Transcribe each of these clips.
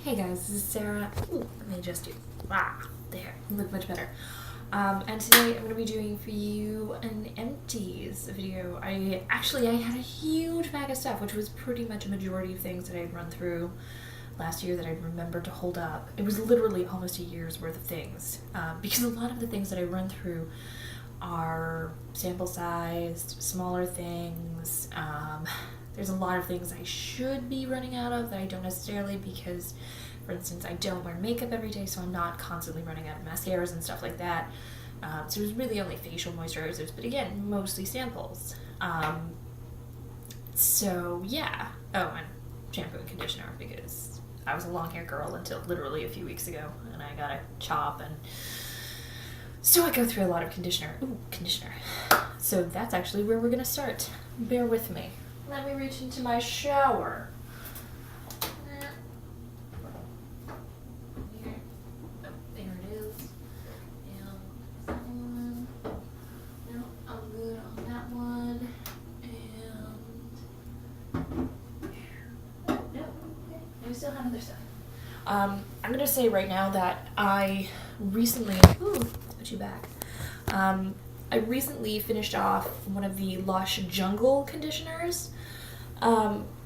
Hey guys, this is Sarah. Ooh, let me adjust you. There, you look much better. And today I'm going to be doing for you an empties video. I had a huge bag of stuff, which was pretty much a majority of things that I'd run through last year that I remembered to hold up. It was literally almost a year's worth of things, because a lot of the things that I run through are sample-sized, smaller things. There's a lot of things I should be running out of that I don't necessarily, because, for instance, I don't wear makeup every day, so I'm not constantly running out of mascaras and stuff like that. So it was really only facial moisturizers, but again, mostly samples. So yeah. Oh, and shampoo and conditioner, because I was a long hair girl until literally a few weeks ago, and I got a chop, and so I go through a lot of conditioner. Ooh, conditioner. So that's actually where we're gonna start. Bear with me. Let me reach into my shower. Here. Oh, there it is. And that one. No, I'm good on that one. And no, okay. I still have other stuff. I'm gonna say right now that I recently put you back. I recently finished off one of the Lush Jungle conditioners,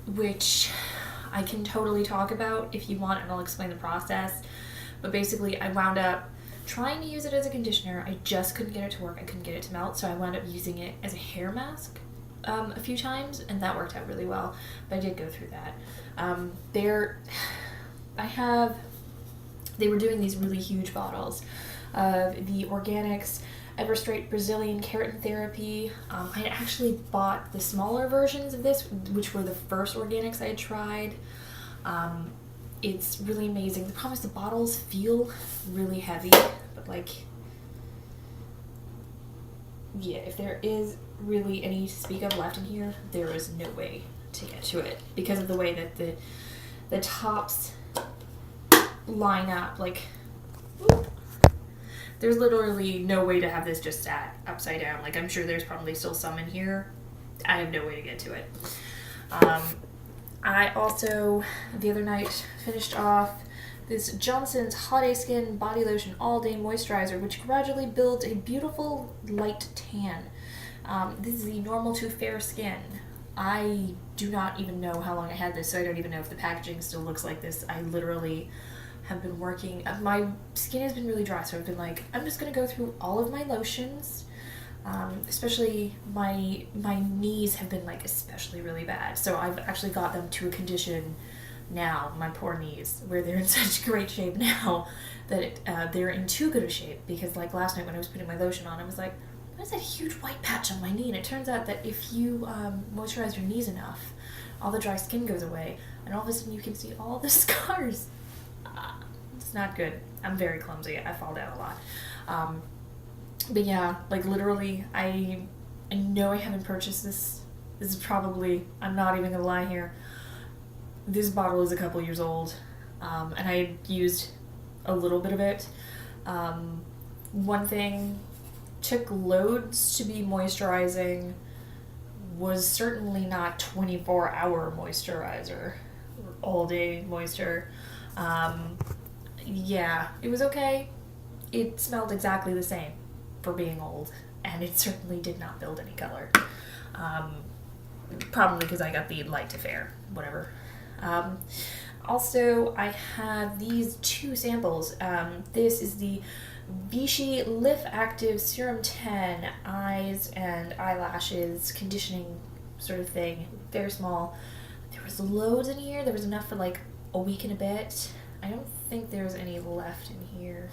which I can totally talk about if you want, and I'll explain the process. But basically, I wound up trying to use it as a conditioner. I just couldn't get it to work. I couldn't get it to melt, so I wound up using it as a hair mask a few times, and that worked out really well. But I did go through that. They were doing these really huge bottles of the Organics Ever Straight Brazilian Keratin Therapy. I had actually bought the smaller versions of this, which were the first organics I had tried. It's really amazing. The problem is the bottles feel really heavy, but yeah, if there is really any to speak of left in here, there is no way to get to it because of the way that the tops line up. There's literally no way to have this just sat upside down. I'm sure there's probably still some in here. I have no way to get to it. I also, the other night, finished off this Johnson's Holiday Skin Body Lotion All Day Moisturizer, which gradually builds a beautiful light tan. This is the normal to fair skin. I do not even know how long I had this, so I don't even know if the packaging still looks like this. I literally have been working, my skin has been really dry, so I've been I'm just gonna go through all of my lotions, especially my knees have been especially really bad, so I've actually got them to a condition now, my poor knees, where they're in such great shape now that they're in too good a shape, because last night when I was putting my lotion on, I was like, what is that huge white patch on my knee? And it turns out that if you moisturize your knees enough, all the dry skin goes away, and all of a sudden you can see all the scars. It's not good. I'm very clumsy. I fall down a lot. But yeah, literally, I know I haven't purchased this. This is probably, I'm not even gonna lie here, this bottle is a couple years old, and I used a little bit of it. One thing, took loads to be moisturizing, was certainly not 24-hour moisturizer, or all-day moisture. Yeah, it was okay. It smelled exactly the same for being old, and it certainly did not build any color. Probably because I got the light to fair, whatever. Also, I have these two samples. This is the Vichy Lift Active Serum 10 Eyes and Eyelashes Conditioning sort of thing. Very small. There was loads in here. There was enough for a week and a bit. I don't think there's any left in here.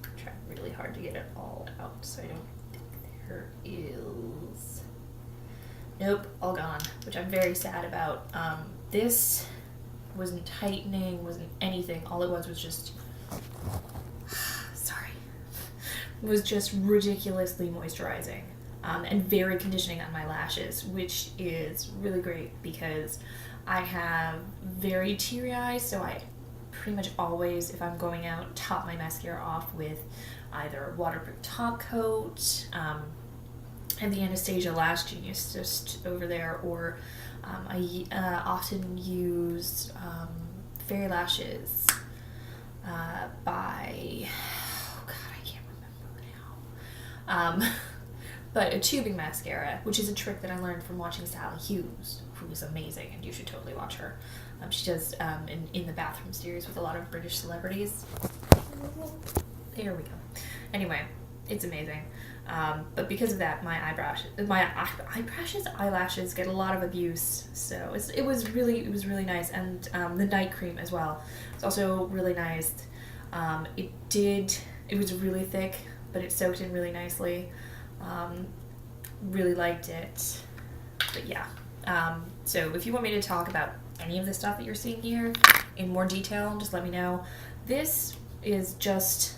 I'm trying really hard to get it all out, so I don't think there is. Nope, all gone, which I'm very sad about. This wasn't tightening, wasn't anything. All it was just, sorry, was just ridiculously moisturizing, and very conditioning on my lashes, which is really great because I have very teary eyes, so I pretty much always, if I'm going out, top my mascara off with either a waterproof top coat, and the Anastasia Lash Genius just over there, or I often use Fairy Lashes by, oh god, I can't remember now. But a tubing mascara, which is a trick that I learned from watching Sally Hughes, who is amazing, and you should totally watch her. She does in the bathroom series with a lot of British celebrities. There we go. Anyway, it's amazing. But because of that, my eyelashes get a lot of abuse. So it was really nice, and the night cream as well. It's also really nice. It was really thick, but it soaked in really nicely. Really liked it. But yeah. So if you want me to talk about any of the stuff that you're seeing here in more detail, just let me know. This is just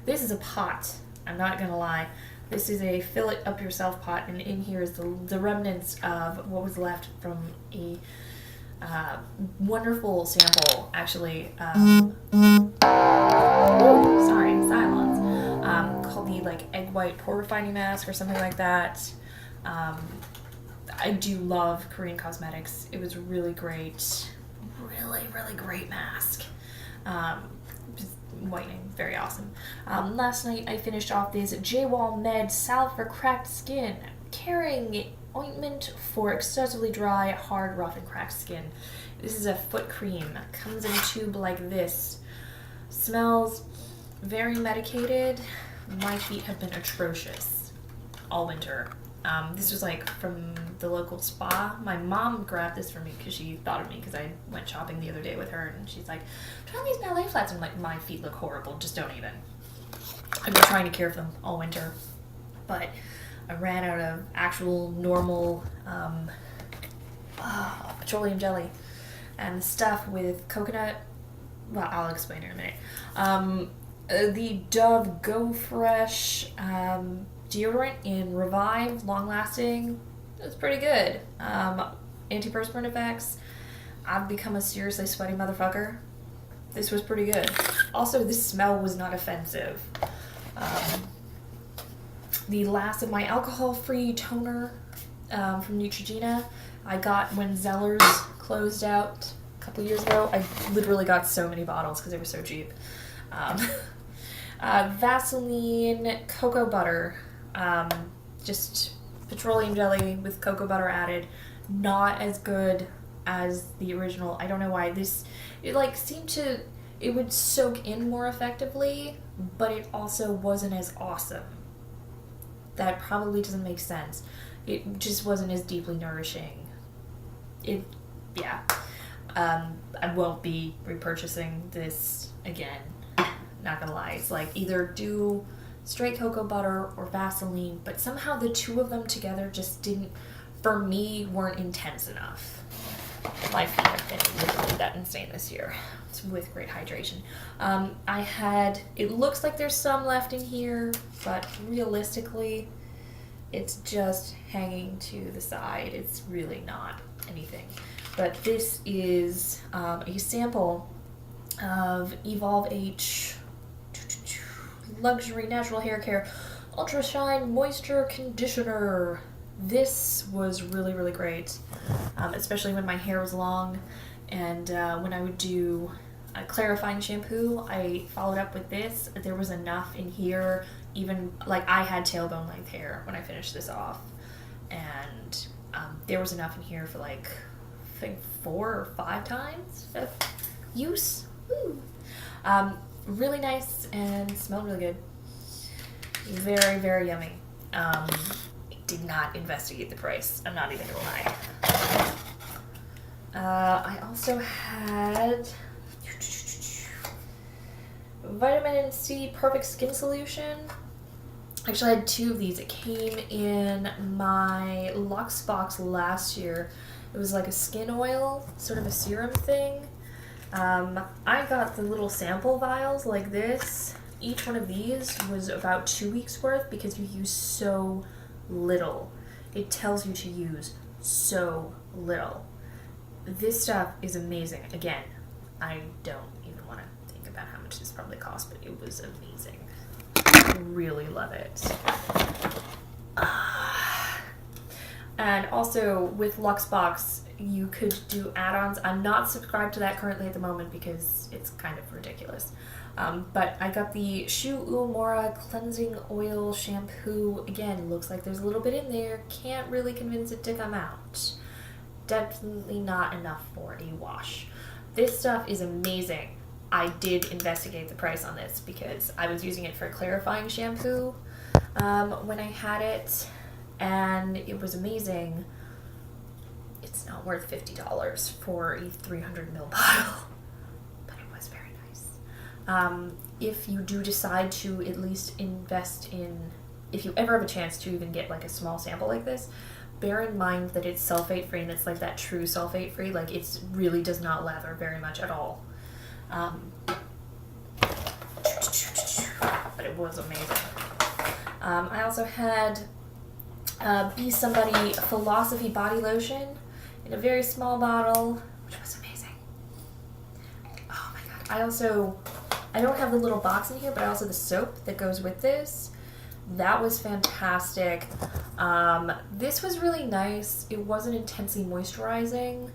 this is a pot. I'm not gonna lie. This is a fill it up yourself pot, and in here is the remnants of what was left from a wonderful sample, actually. Sorry, silence. Called the like egg white pore refining mask or something like that. I do love Korean cosmetics. It was really great. Really great mask. Just whitening, very awesome. Last night I finished off this J-Wall Med Salve for Cracked Skin, carrying ointment for excessively dry, hard, rough, and cracked skin. This is a foot cream. Comes in a tube like this. Smells very medicated. My feet have been atrocious all winter. This was like from the local spa. My mom grabbed this for me because she thought of me because I went shopping the other day with her, and she's like, try these ballet flats. I'm like, my feet look horrible, just don't even. I've been trying to care for them all winter, but I ran out of actual normal petroleum jelly, and the stuff with coconut, well, I'll explain in a minute. The Dove Go Fresh deodorant in Revive, long-lasting. It's pretty good. Antiperspirant effects. I've become a seriously sweaty motherfucker. This was pretty good. Also, the smell was not offensive. The last of my alcohol-free toner from Neutrogena I got when Zellers closed out a couple years ago. I literally got so many bottles because they were so cheap. Vaseline cocoa butter. Just petroleum jelly with cocoa butter added. Not as good as the original. I don't know why. It like seemed to, it would soak in more effectively, but it also wasn't as awesome. That probably doesn't make sense. It just wasn't as deeply nourishing. I won't be repurchasing this again. Not gonna lie. It's like either do straight cocoa butter or Vaseline, but somehow the two of them together just didn't, for me, weren't intense enough. My feet have been literally that insane this year. It's with great hydration. It looks like there's some left in here, but realistically, it's just hanging to the side. It's really not anything. But this is a sample of Evolve H Luxury Natural Hair Care Ultra Shine Moisture Conditioner. This was really great, especially when my hair was long, and when I would do a clarifying shampoo, I followed up with this. There was enough in here, even like I had tailbone length hair when I finished this off, and there was enough in here for like I think 4 or 5 times of use. Woo. Really nice and smelled really good. Very yummy. Did not investigate the price. I'm not even gonna lie. I also had Vitamin C Perfect Skin Solution. Actually, I had 2 of these. It came in my Luxe box last year. It was like a skin oil, sort of a serum thing. I got the little sample vials like this. Each one of these was about 2 weeks worth because you use so little. It tells you to use so little. This stuff is amazing. Again, I don't even want to think about how much this probably cost, but it was amazing. I really love it. And also with Luxebox, you could do add-ons. I'm not subscribed to that currently at the moment because it's kind of ridiculous. But I got the Shu Uemura Cleansing Oil Shampoo. Again, looks like there's a little bit in there. Can't really convince it to come out. Definitely not enough for a wash. This stuff is amazing. I did investigate the price on this because I was using it for clarifying shampoo when I had it, and it was amazing. It's not worth $50 for a 300 ml bottle, but it was very nice. If you do decide to at least invest in, if you ever have a chance to even get like a small sample like this, bear in mind that it's sulfate free, and it's like that true sulfate free. Like, it really does not lather very much at all. But it was amazing. I also had Be Somebody Philosophy Body Lotion in a very small bottle, which was amazing. Oh my god. I don't have the little box in here, but also the soap that goes with this. That was fantastic. This was really nice. It wasn't intensely moisturizing.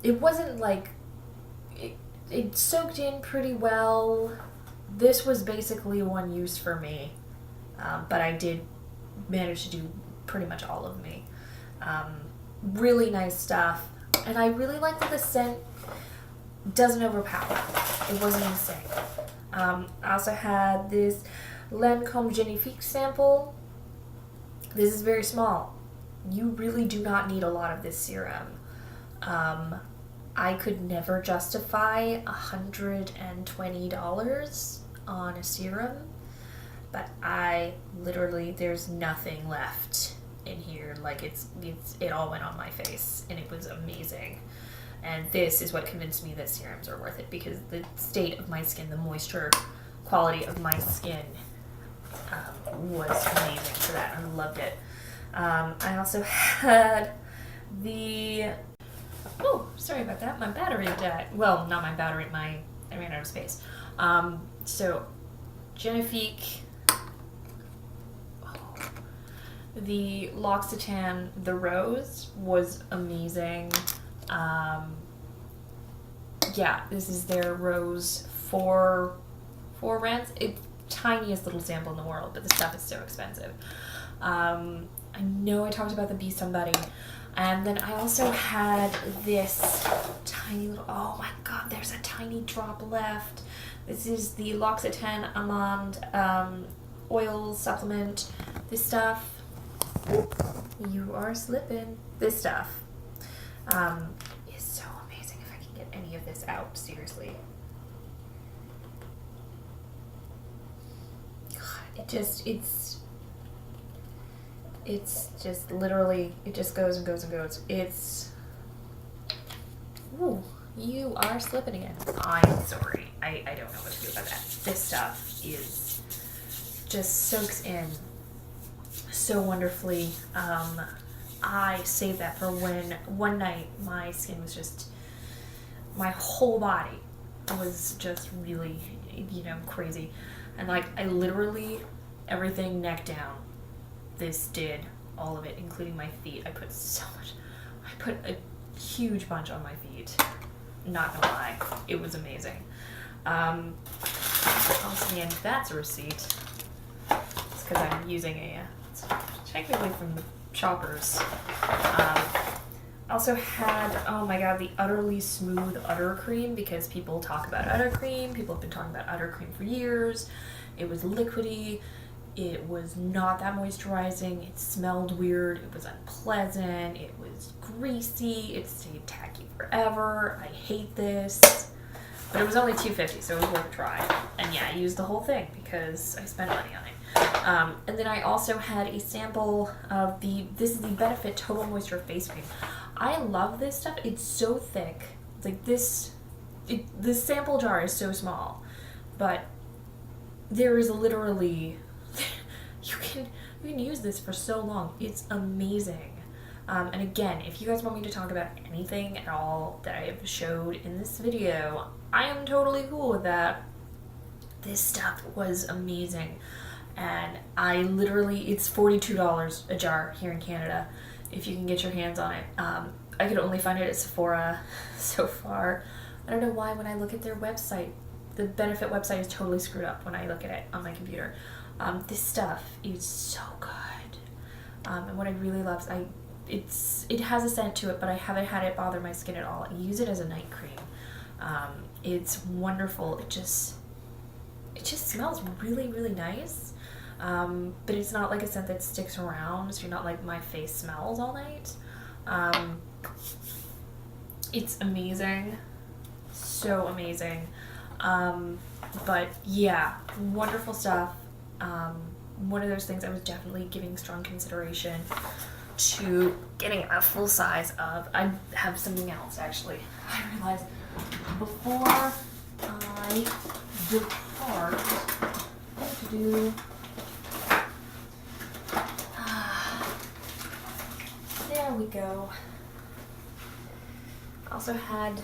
It wasn't like, it soaked in pretty well. This was basically one use for me, but I did manage to do pretty much all of me. Really nice stuff, and I really like that the scent doesn't overpower. It wasn't insane. I also had this Lancome Genifique sample. This is very small. You really do not need a lot of this serum. I could never justify $120 on a serum, but I literally, there's nothing left in here. Like, it all went on my face, and it was amazing. And this is what convinced me that serums are worth it, because the state of my skin, the moisture quality of my skin was amazing for that. I loved it. I also had the, oh, sorry about that. My battery died. Well, not my battery, I ran out of space. So, Genifique, the L'Occitane, the Rose was amazing. Yeah, this is their Rose 4 rands. It's tiniest little sample in the world, but the stuff is so expensive. I know I talked about the Be Somebody, and then I also had this tiny little, oh my god, there's a tiny drop left. This is the L'Occitane Amande oil supplement. This stuff, you are slipping. This stuff is so amazing. If I can get any of this out, seriously. God, it's just literally, it just goes and goes and goes. It's, ooh, you are slipping again. I'm sorry. I don't know what to do about that. This stuff is, just soaks in so wonderfully. I saved that for when one night my skin was just, my whole body was just really, crazy. And like, I literally, everything neck down, this did all of it, including my feet. I put a huge bunch on my feet. Not gonna lie, it was amazing. Also, the end, that's a receipt. It's because I'm using it's technically from the Shoppers. Also had, oh my god, the Utterly Smooth Udder Cream, because people talk about Udder Cream. People have been talking about Udder Cream for years. It was liquidy. It was not that moisturizing. It smelled weird. It was unpleasant. It was greasy. It stayed tacky forever. I hate this. But it was only $2.50, so it was worth a try. And yeah, I used the whole thing because I spent money on it. And then I also had a sample of this is the Benefit Total Moisture Face Cream. I love this stuff. It's so thick. Like this sample jar is so small, but there is literally, you can use this for so long. It's amazing. And again, if you guys want me to talk about anything at all that I have showed in this video, I am totally cool with that. This stuff was amazing. And I literally, it's $42 a jar here in Canada. if you can get your hands on it. I could only find it at Sephora so far. I don't know why when I look at their website, the Benefit website is totally screwed up when I look at it on my computer. This stuff is so good. And what I really love is it has a scent to it, but I haven't had it bother my skin at all. I use it as a night cream. It's wonderful. It just smells really, really nice. But it's not like a scent that sticks around, so you're not like, my face smells all night. It's amazing. So amazing. But yeah, wonderful stuff. One of those things I was definitely giving strong consideration to getting a full size of. I have something else actually. I realized before I depart, I have to do. There we go. I also had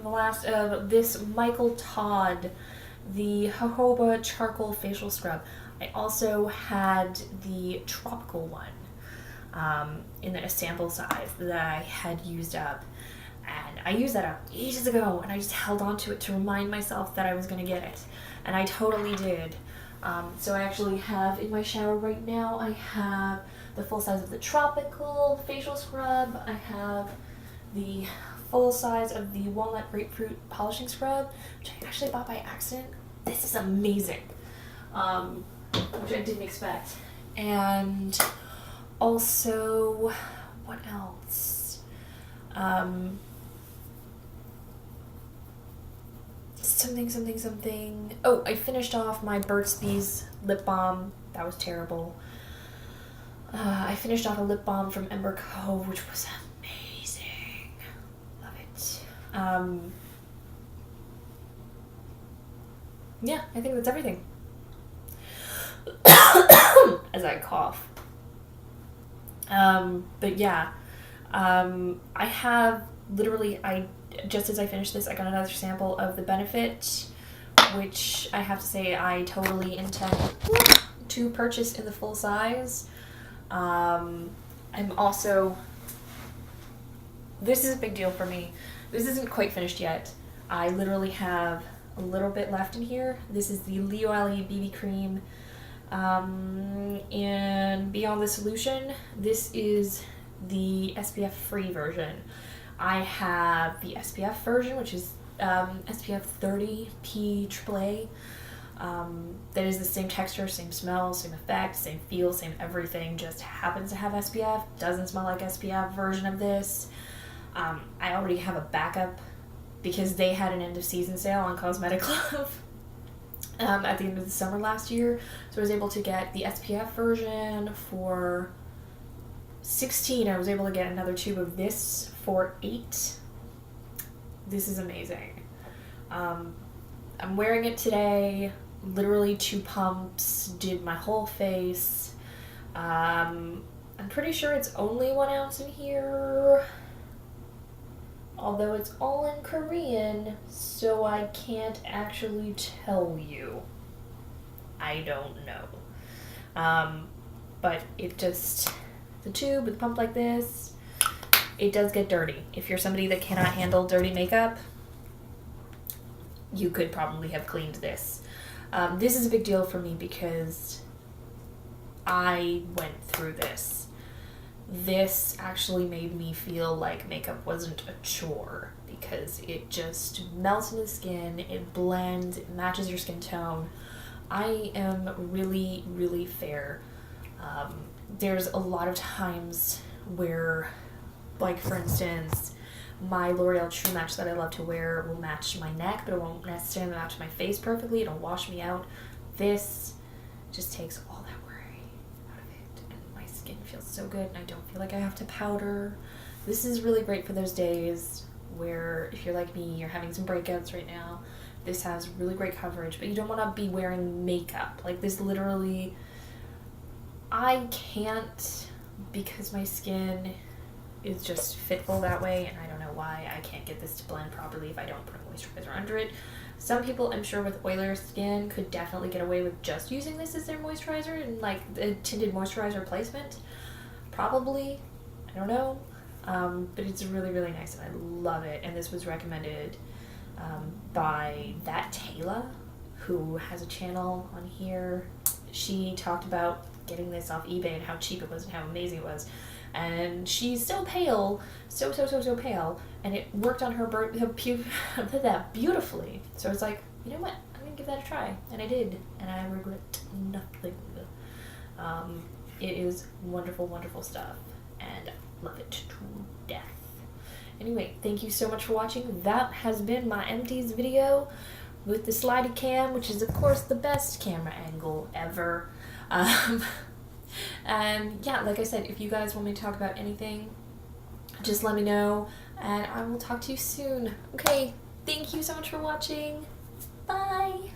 the last of this Michael Todd, the jojoba charcoal facial scrub. I also had the tropical one in a sample size that I had used up, and I used that up ages ago, and I just held on to it to remind myself that I was going to get it, and I totally did. So I actually have in my shower right now, I have the full size of the tropical facial scrub. I have the full size of the walnut grapefruit polishing scrub, which I actually bought by accident. This is amazing, which I didn't expect. And also, what else? Something. Oh, I finished off my Burt's Bees lip balm. That was terrible. I finished off a lip balm from Ember Cove, which was amazing. Love it. Yeah, I think that's everything. As I cough. But yeah, I have literally, just as I finished this, I got another sample of the Benefit, which I have to say I totally intend to purchase in the full size. I'm also, this is a big deal for me. This isn't quite finished yet. I literally have a little bit left in here. This is the Lioele BB cream and Beyond the Solution. This is the SPF free version. I have the SPF version, which is SPF 30 PAAA. That is the same texture, same smell, same effect, same feel, same everything, just happens to have SPF, doesn't smell like SPF version of this. I already have a backup because they had an end of season sale on Cosmetic Club at the end of the summer last year. So I was able to get the SPF version for $16. I was able to get another tube of this for $8. This is amazing. I'm wearing it today. Literally 2 pumps, did my whole face. I'm pretty sure it's only 1 ounce in here, although it's all in Korean, so I can't actually tell you. I don't know. But it just, the tube with a pump like this, it does get dirty. If you're somebody that cannot handle dirty makeup, you could probably have cleaned this. This is a big deal for me because I went through this. This actually made me feel like makeup wasn't a chore because it just melts into the skin, it blends, it matches your skin tone. I am really, really fair. There's a lot of times where, like for instance, my L'Oreal True Match that I love to wear will match my neck, but it won't necessarily match my face perfectly. It'll wash me out. This just takes all that worry out of it, and my skin feels so good, and I don't feel like I have to powder. This is really great for those days where, if you're like me, you're having some breakouts right now. This has really great coverage, but you don't want to be wearing makeup. Like this literally, I can't, because my skin is just fitful that way, and I don't know why I can't get this to blend properly if I don't put a moisturizer under it. Some people, I'm sure, with oilier skin could definitely get away with just using this as their moisturizer and like the tinted moisturizer replacement. Probably. I don't know. But it's really, really nice and I love it. And this was recommended by that Taylor, who has a channel on here. She talked about getting this off eBay and how cheap it was and how amazing it was. And she's so pale, so pale, and it worked on her beautifully. So it's like, you know what, I'm gonna give that a try. And I did, and I regret nothing. It is wonderful, wonderful stuff, and love it to death. Anyway, thank you so much for watching. That has been my Empties video with the slidey cam, which is of course the best camera angle ever. And yeah, like I said, if you guys want me to talk about anything, just let me know, and I will talk to you soon. Okay, thank you so much for watching. Bye!